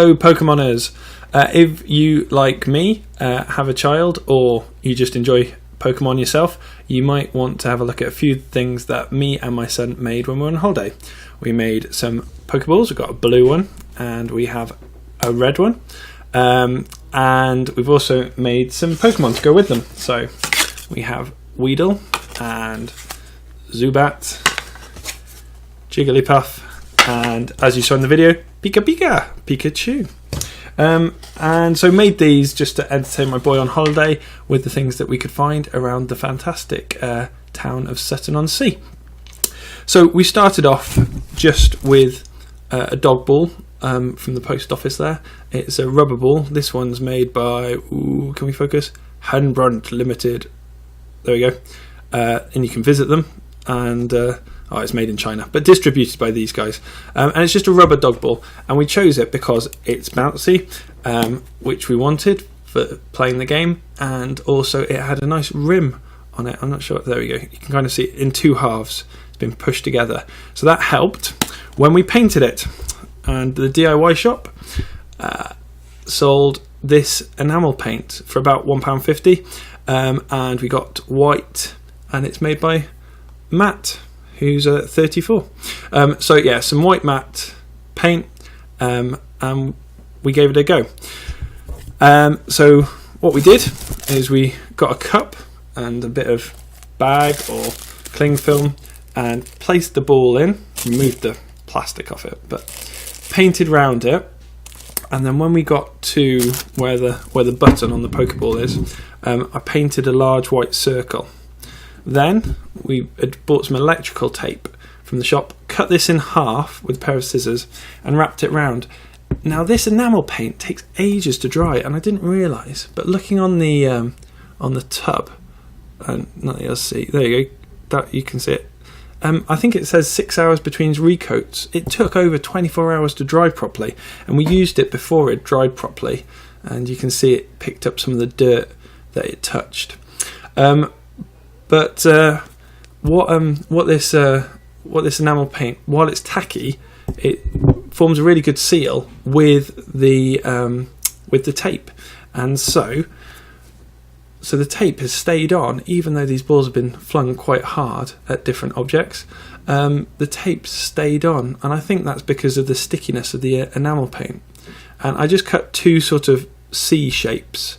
Hello Pokemoners! If you, like me, have a child or you just enjoy Pokemon yourself, you might want to have a look at a few things that me and my son made when we were on holiday. We made some Pokeballs. We've got a blue one and we have a red one, and we've also made some Pokemon to go with them. So we have Weedle and Zubat, Jigglypuff, and as you saw in the video, Pikachu. And so made these just to entertain my boy on holiday with the things that we could find around the fantastic town of Sutton-on-Sea. So we started off just with a dog ball from the post office there. It's a rubber ball. This one's made by, can we focus? Hanbrand Limited. There we go. And you can visit them, and it's made in China, but distributed by these guys. And it's just a rubber dog ball, and we chose it because it's bouncy, which we wanted for playing the game, and also it had a nice rim on it. I'm not sure. There we go. You can kind of see it in two halves. It's been pushed together, so that helped when we painted it. And the DIY shop sold this enamel paint for about £1.50, and we got white, and it's made by Matt, who's 34. So yeah, some white matte paint, and we gave it a go. So what we did is we got a cup and a bit of bag or cling film and placed the ball in, removed the plastic off it, but painted round it. And then when we got to where the button on the Pokeball is, I painted a large white circle. Then we had bought some electrical tape from the shop, cut this in half with a pair of scissors and wrapped it round. Now this enamel paint takes ages to dry, and I didn't realise, but looking on the tub, and not that you'll see, there you go, that you can see it. I think it says 6 hours between recoats. It took over 24 hours to dry properly, and we used it before it dried properly, and you can see it picked up some of the dirt that it touched. But what this enamel paint, while it's tacky, it forms a really good seal with the tape, and so the tape has stayed on even though these balls have been flung quite hard at different objects. The tape stayed on, and I think that's because of the stickiness of the enamel paint. And I just cut two sort of C shapes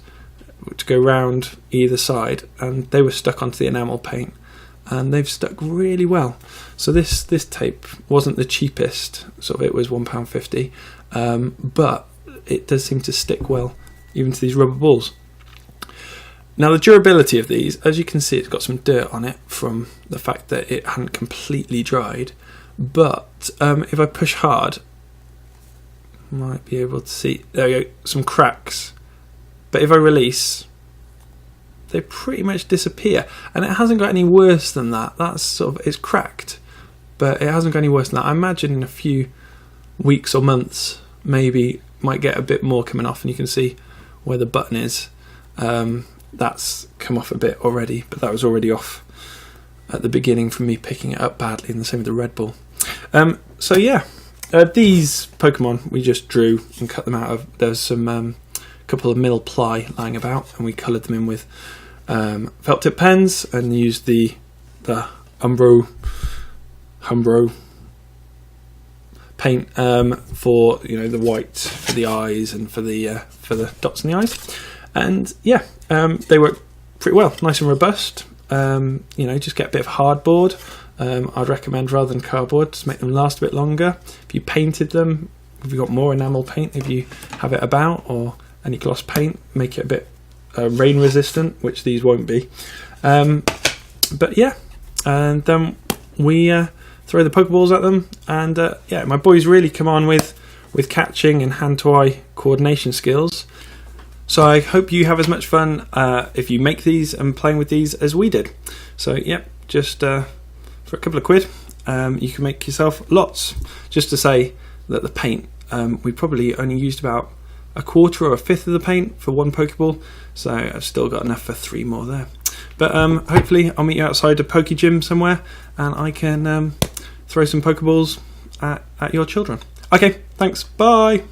to go round either side, and they were stuck onto the enamel paint, and they've stuck really well. So this tape wasn't the cheapest, sort of, it was £1.50, but it does seem to stick well even to these rubber balls. Now the durability of these, as you can see, it's got some dirt on it from the fact that it hadn't completely dried, but if I push hard, you might be able to see, there we go, some cracks. But if I release, they pretty much disappear, and it hasn't got any worse than that. That's sort of, it's cracked, but it hasn't got any worse than that. I imagine in a few weeks or months, maybe might get a bit more coming off, and you can see where the button is. That's come off a bit already, but that was already off at the beginning from me picking it up badly, and the same with the red ball. So yeah, these Pokemon we just drew and cut them out of. There's some couple of mil ply lying about, and we coloured them in with felt tip pens and used the Umbro paint for, you know, the white for the eyes and for the dots in the eyes. And yeah, they work pretty well, nice and robust. You know, just get a bit of hardboard. I'd recommend, rather than cardboard, to make them last a bit longer. If you painted them, if you've got more enamel paint, if you have it about, or any gloss paint, make it a bit rain resistant, which these won't be. But yeah, and then we throw the Pokeballs at them, and yeah, my boys really come on with catching and hand-to-eye coordination skills. So I hope you have as much fun if you make these and playing with these as we did. So yeah, just for a couple of quid, you can make yourself lots. Just to say that the paint, we probably only used about a quarter or a fifth of the paint for one Pokeball, so I've still got enough for 3 more there. But hopefully I'll meet you outside a Poke Gym somewhere, and I can throw some Pokeballs at your children. Okay, thanks, bye!